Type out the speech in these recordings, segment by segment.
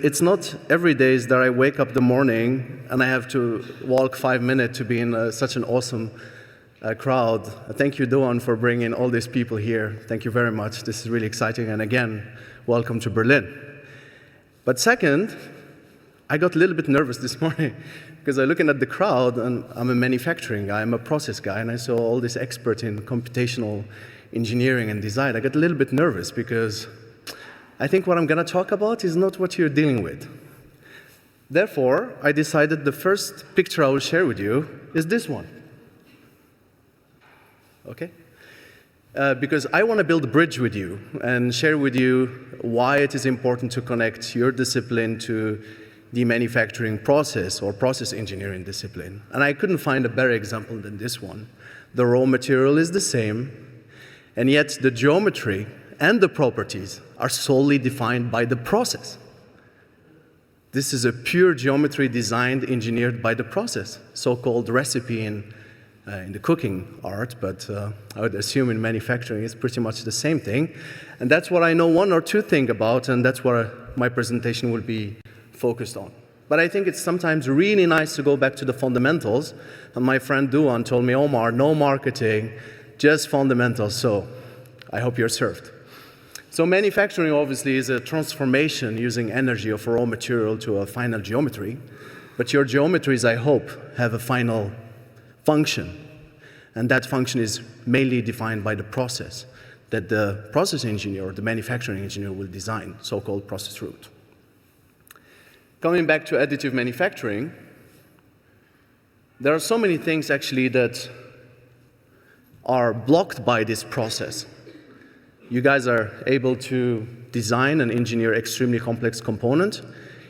It's not every day that I wake up the morning and I have to walk 5 minutes to be in such an awesome crowd. Thank you, Doan, for bringing all these people here. Thank you very much. This is really exciting. And again, welcome to Berlin. But second, I got a little bit nervous this morning because I'm looking at the crowd, and I'm a manufacturing guy, I'm a process guy, and I saw all these experts in computational engineering and design. I got a little bit nervous because I think what I'm going to talk about is not what you're dealing with. Therefore, I decided the first picture I will share with you is this one. Okay? Because I want to build a bridge with you and share with you why it is important to connect your discipline to the manufacturing process or process engineering discipline. And I couldn't find a better example than this one. The raw material is the same, and yet the geometry and the properties are solely defined by the process. This is a pure geometry designed, engineered by the process, so-called recipe in the cooking art, but I would assume in manufacturing it's pretty much the same thing. And that's what I know one or two things about, and that's what my presentation will be focused on. But I think it's sometimes really nice to go back to the fundamentals, and my friend Duan told me, Omar, no marketing, just fundamentals, so I hope you're served. So manufacturing obviously is a transformation using energy of a raw material to a final geometry, but your geometries, I hope, have a final function, and that function is mainly defined by the process that the process engineer or the manufacturing engineer will design, so-called process route. Coming back to additive manufacturing, there are so many things actually that are blocked by this process. You guys are able to design and engineer extremely complex components,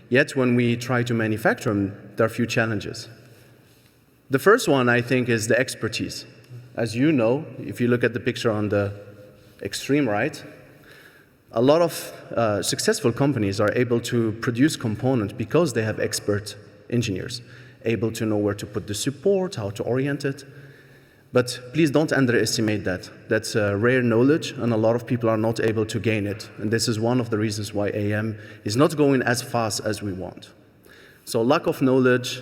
yet when we try to manufacture them, there are a few challenges. The first one, I think, is the expertise. As you know, if you look at the picture on the extreme right, a lot of successful companies are able to produce components because they have expert engineers, able to know where to put the support, how to orient it. But please don't underestimate that. That's rare knowledge, and a lot of people are not able to gain it. And this is one of the reasons why AM is not going as fast as we want. So lack of knowledge,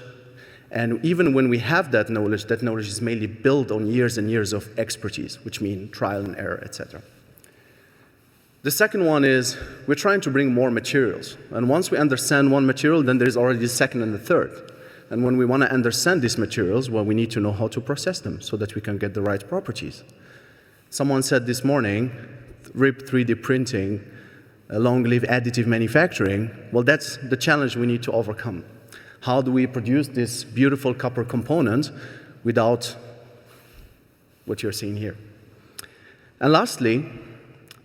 and even when we have that knowledge is mainly built on years and years of expertise, which means trial and error, etc. The second one is we're trying to bring more materials. And once we understand one material, then there's already the second and the third. And when we want to understand these materials, well, we need to know how to process them so that we can get the right properties. Someone said this morning, RIP 3D printing, long-lived additive manufacturing. Well, that's the challenge we need to overcome. How do we produce this beautiful copper component without what you're seeing here? And lastly,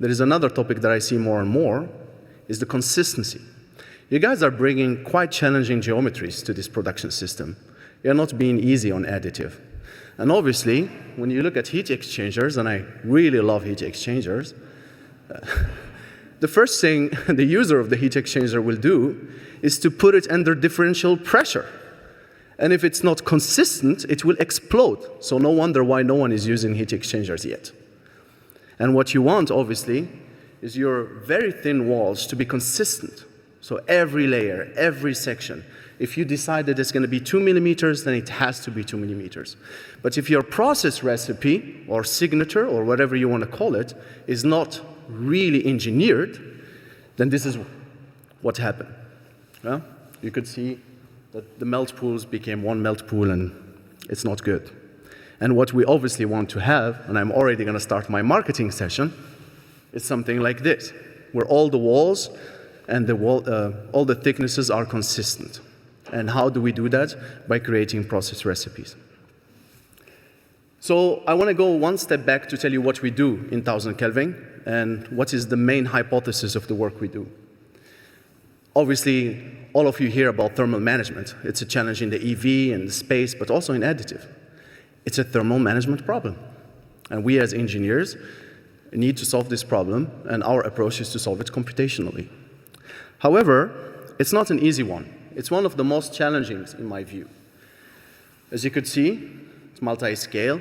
there is another topic that I see more and more, is the consistency. You guys are bringing quite challenging geometries to this production system. You're not being easy on additive. And obviously, when you look at heat exchangers, and I really love heat exchangers, the first thing the user of the heat exchanger will do is to put it under differential pressure. And if it's not consistent, it will explode. So no wonder why no one is using heat exchangers yet. And what you want, obviously, is your very thin walls to be consistent. So every layer, every section, if you decide that it's going to be 2 millimeters, then it has to be 2 millimeters. But if your process recipe or signature or whatever you want to call it is not really engineered, then this is what happened. Well, you could see that the melt pools became one melt pool, and it's not good. And what we obviously want to have, and I'm already going to start my marketing session, is something like this, where all the walls and all the thicknesses are consistent. And how do we do that? By creating process recipes. So I want to go one step back to tell you what we do in 1000Kelvin and what is the main hypothesis of the work we do. Obviously, all of you hear about thermal management. It's a challenge in the EV and the space, but also in additive. It's a thermal management problem. And we as engineers need to solve this problem, and our approach is to solve it computationally. However, it's not an easy one. It's one of the most challenging in my view. As you could see, it's multi-scale,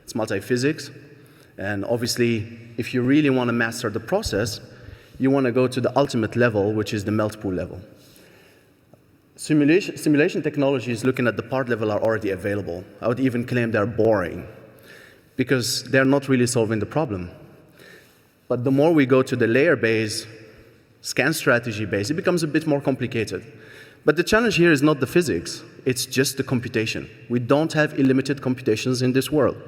it's multi-physics, and obviously, if you really want to master the process, you want to go to the ultimate level, which is the melt pool level. Simulation technologies looking at the part level are already available. I would even claim they're boring because they're not really solving the problem. But the more we go to the layer-based, scan strategy-based, it becomes a bit more complicated. But the challenge here is not the physics, it's just the computation. We don't have illimited computations in this world.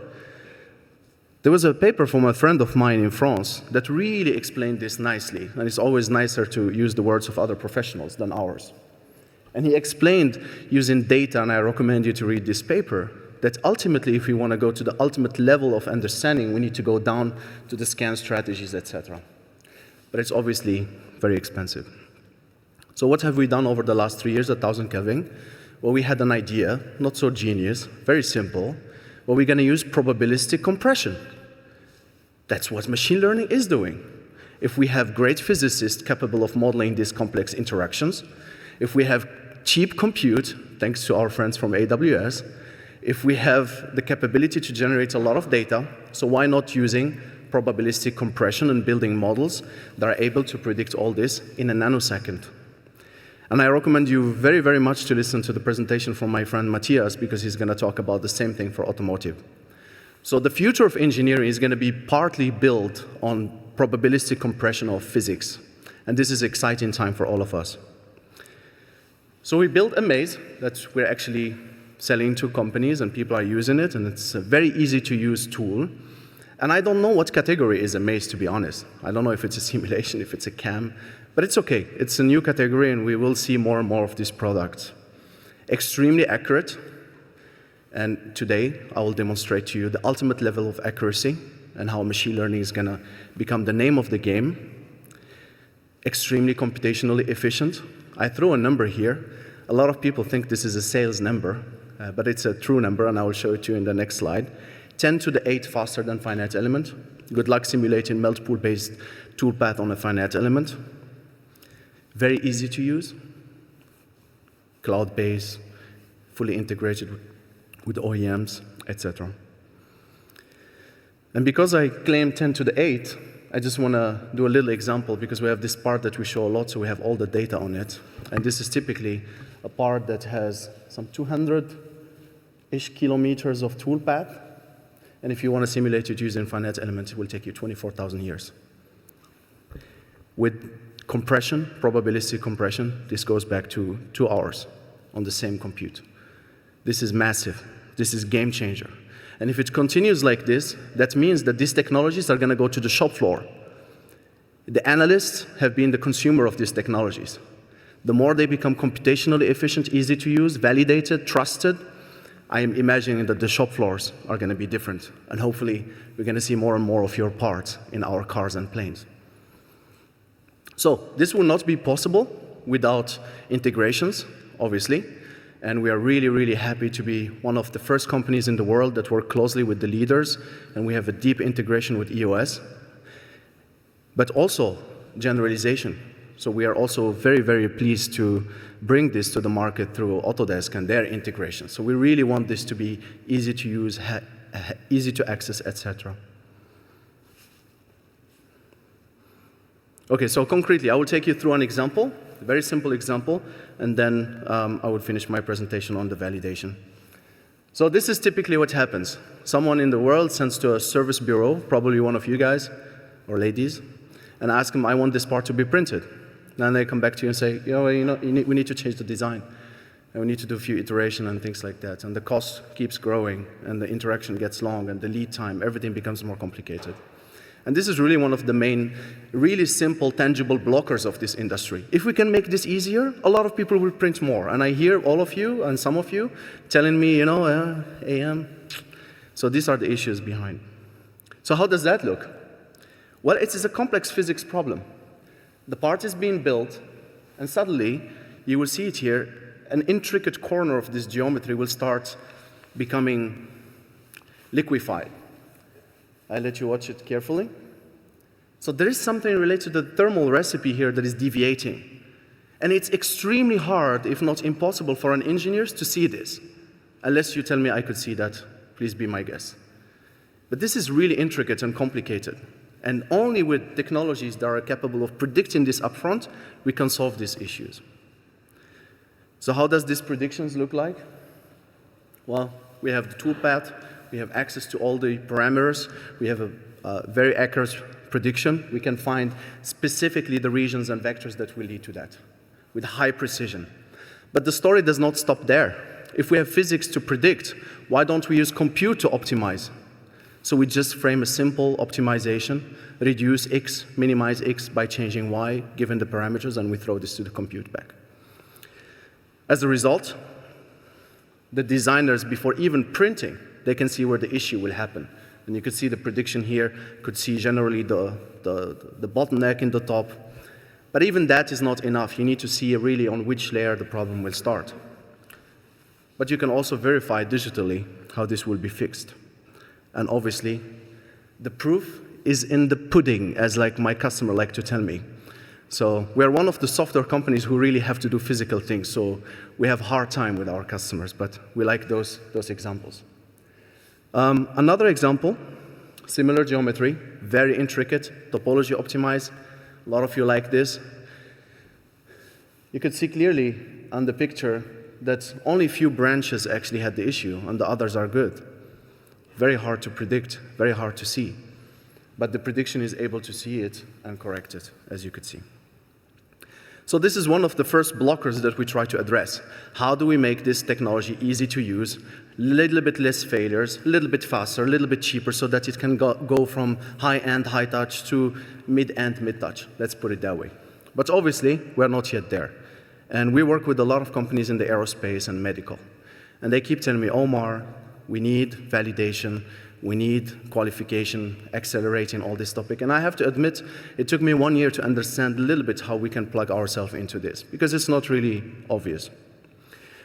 There was a paper from a friend of mine in France that really explained this nicely, and it's always nicer to use the words of other professionals than ours. And he explained using data, and I recommend you to read this paper, that ultimately if we want to go to the ultimate level of understanding, we need to go down to the scan strategies, etc. But it's obviously very expensive. So what have we done over the last 3 years at 1000Kelvin? Well, we had an idea, not so genius, very simple. Well, we're going to use probabilistic compression. That's what machine learning is doing. If we have great physicists capable of modeling these complex interactions, if we have cheap compute, thanks to our friends from AWS, if we have the capability to generate a lot of data, so why not using probabilistic compression and building models that are able to predict all this in a nanosecond? And I recommend you very, very much to listen to the presentation from my friend Matthias, because he's going to talk about the same thing for automotive. So the future of engineering is going to be partly built on probabilistic compression of physics. And this is an exciting time for all of us. So we built a maze that we're actually selling to companies, and people are using it, and it's a very easy to use tool. And I don't know what category is a maze, to be honest. I don't know if it's a simulation, if it's a CAM, but it's okay. It's a new category, and we will see more and more of these products. Extremely accurate, and today I will demonstrate to you the ultimate level of accuracy and how machine learning is going to become the name of the game. Extremely computationally efficient. I throw a number here. A lot of people think this is a sales number, but it's a true number, and I will show it to you in the next slide. 10 to the 8 faster than finite element. Good luck simulating melt pool-based toolpath on a finite element. Very easy to use. Cloud-based, fully integrated with OEMs, etc. And because I claim 10 to the 8, I just want to do a little example, because we have this part that we show a lot, so we have all the data on it. And this is typically a part that has some 200-ish kilometers of toolpath. And if you want to simulate it using finite elements, it will take you 24,000 years. With compression, probabilistic compression, this goes back to 2 hours on the same compute. This is massive. This is game changer. And if it continues like this, that means that these technologies are going to go to the shop floor. The analysts have been the consumer of these technologies. The more they become computationally efficient, easy to use, validated, trusted, I am imagining that the shop floors are going to be different. And hopefully, we're going to see more and more of your parts in our cars and planes. So this will not be possible without integrations, obviously. And we are really, really happy to be one of the first companies in the world that work closely with the leaders. And we have a deep integration with EOS. But also generalization. So we are also very, very pleased to bring this to the market through Autodesk and their integration. So we really want this to be easy to use, easy to access, etc. Okay, so concretely, I will take you through an example, a very simple example, and then I will finish my presentation on the validation. So this is typically what happens. Someone in the world sends to a service bureau, probably one of you guys or ladies, and ask them, I want this part to be printed. Then they come back to you and say, we need to change the design. And we need to do a few iterations and things like that. And the cost keeps growing, and the interaction gets long, and the lead time, everything becomes more complicated. And this is really one of the main, really simple, tangible blockers of this industry. If we can make this easier, a lot of people will print more. And I hear all of you and some of you telling me, AM. So these are the issues behind. So how does that look? Well, it is a complex physics problem. The part is being built, and suddenly, you will see it here, an intricate corner of this geometry will start becoming liquefied. I'll let you watch it carefully. So there is something related to the thermal recipe here that is deviating. And it's extremely hard, if not impossible, for an engineer to see this. Unless you tell me I could see that, please be my guest. But this is really intricate and complicated. And only with technologies that are capable of predicting this upfront, we can solve these issues. So how does these predictions look like? Well, we have the toolpath, we have access to all the parameters, we have a very accurate prediction. We can find specifically the regions and vectors that will lead to that with high precision. But the story does not stop there. If we have physics to predict, why don't we use compute to optimize? So we just frame a simple optimization, reduce x, minimize x by changing y, given the parameters, and we throw this to the compute back. As a result, the designers, before even printing, they can see where the issue will happen. And you could see the prediction here, could see generally the bottleneck in the top. But even that is not enough. You need to see really on which layer the problem will start. But you can also verify digitally how this will be fixed. And obviously, the proof is in the pudding, as like my customer like to tell me. So we're one of the software companies who really have to do physical things. So we have a hard time with our customers, but we like those examples. Another example, similar geometry, very intricate, topology optimized. A lot of you like this. You could see clearly on the picture that only a few branches actually had the issue, and the others are good. Very hard to predict, very hard to see. But the prediction is able to see it and correct it, as you could see. So this is one of the first blockers that we try to address. How do we make this technology easy to use, a little bit less failures, a little bit faster, a little bit cheaper, so that it can go from high-end, high-touch to mid-end, mid-touch. Let's put it that way. But obviously, we're not yet there. And we work with a lot of companies in the aerospace and medical. And they keep telling me, Omar, we need validation, we need qualification, accelerating all this topic. And I have to admit, it took me 1 year to understand a little bit how we can plug ourselves into this, because it's not really obvious.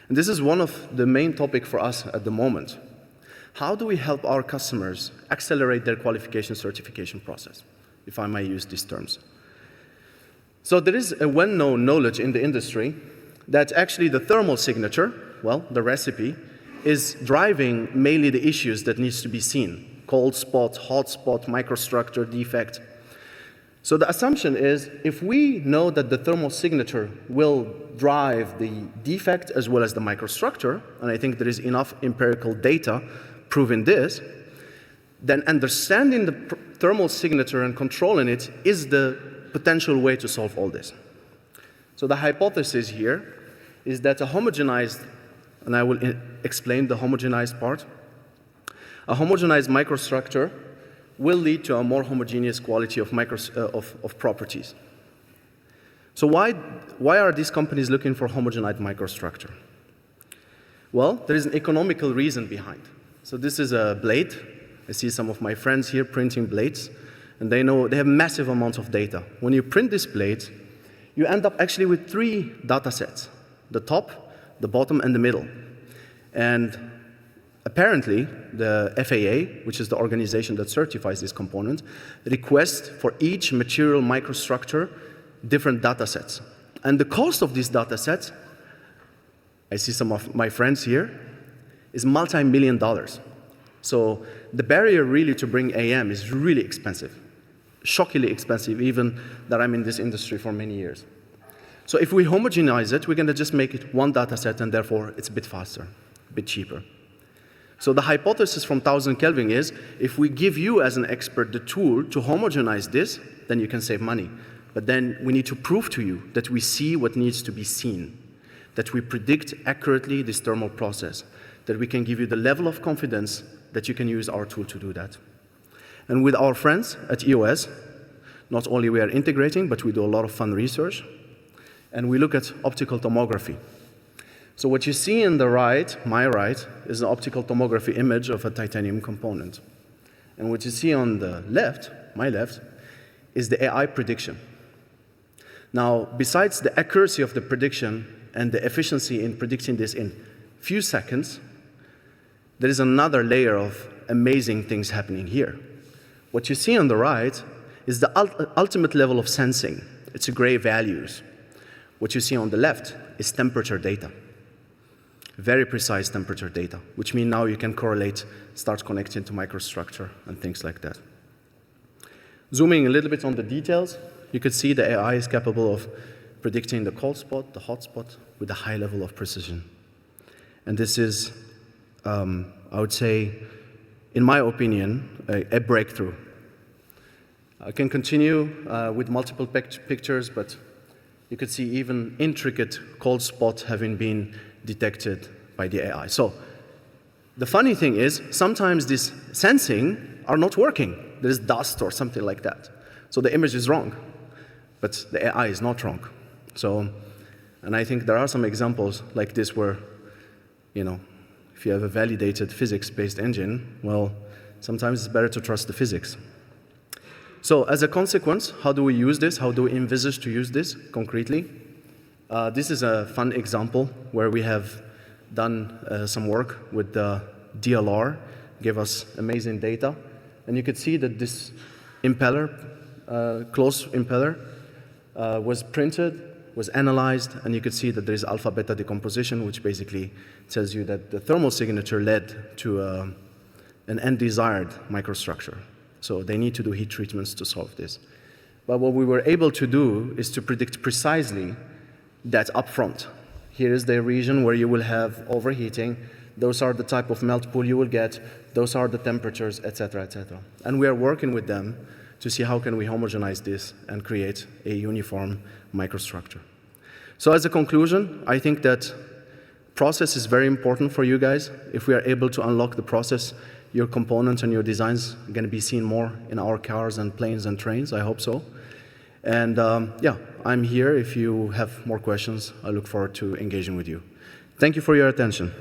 And this is one of the main topics for us at the moment. How do we help our customers accelerate their qualification certification process, if I may use these terms? So there is a well-known knowledge in the industry that actually the thermal signature, well, the recipe, is driving mainly the issues that needs to be seen. Cold spot, hot spot, microstructure, defect. So the assumption is, if we know that the thermal signature will drive the defect as well as the microstructure, and I think there is enough empirical data proving this, then understanding the thermal signature and controlling it is the potential way to solve all this. So the hypothesis here is that a homogenized, and I will explain the homogenized part, a homogenized microstructure will lead to a more homogeneous quality of properties. So why are these companies looking for homogenized microstructure? Well, there is an economical reason behind. So this is a blade. I see some of my friends here printing blades, and they have massive amounts of data. When you print this blade, you end up actually with 3 data sets: the top, the bottom, and the middle. And apparently, the FAA, which is the organization that certifies this component, requests for each material microstructure different data sets. And the cost of these data sets, I see some of my friends here, is multi-million dollars. So the barrier really to bring AM is really expensive, shockingly expensive, even that I'm in this industry for many years. So if we homogenize it, we're going to just make it one data set, and therefore it's a bit faster, a bit cheaper. So the hypothesis from 1000Kelvin is, if we give you as an expert the tool to homogenize this, then you can save money. But then we need to prove to you that we see what needs to be seen, that we predict accurately this thermal process, that we can give you the level of confidence that you can use our tool to do that. And with our friends at EOS, not only we are integrating, but we do a lot of fun research, and we look at optical tomography. So what you see on the right, my right, is an optical tomography image of a titanium component. And what you see on the left, my left, is the AI prediction. Now, besides the accuracy of the prediction and the efficiency in predicting this in few seconds, there is another layer of amazing things happening here. What you see on the right is the ultimate level of sensing. It's gray values. What you see on the left is temperature data. Very precise temperature data, which means now you can correlate, start connecting to microstructure and things like that. Zooming a little bit on the details, you could see the AI is capable of predicting the cold spot, the hot spot, with a high level of precision. And this is, I would say, in my opinion, a breakthrough. I can continue with multiple pictures, but you could see even intricate cold spots having been detected by the AI. So the funny thing is, sometimes this sensing are not working. There's dust or something like that. So the image is wrong, but the AI is not wrong. So, and I think there are some examples like this where, if you have a validated physics-based engine, well, sometimes it's better to trust the physics. So as a consequence, how do we use this? How do we envisage to use this concretely? This is a fun example where we have done some work with the DLR, gave us amazing data. And you could see that this impeller, closed impeller, was printed, was analyzed, and you could see that there is alpha-beta decomposition, which basically tells you that the thermal signature led to an undesired microstructure. So they need to do heat treatments to solve this. But what we were able to do is to predict precisely that upfront. Here is the region where you will have overheating. Those are the type of melt pool you will get. Those are the temperatures, et cetera, et cetera. And we are working with them to see how can we homogenize this and create a uniform microstructure. So as a conclusion, I think that process is very important for you guys. If we are able to unlock the process, your components and your designs are going to be seen more in our cars and planes and trains. I hope so. And yeah, I'm here. If you have more questions, I look forward to engaging with you. Thank you for your attention.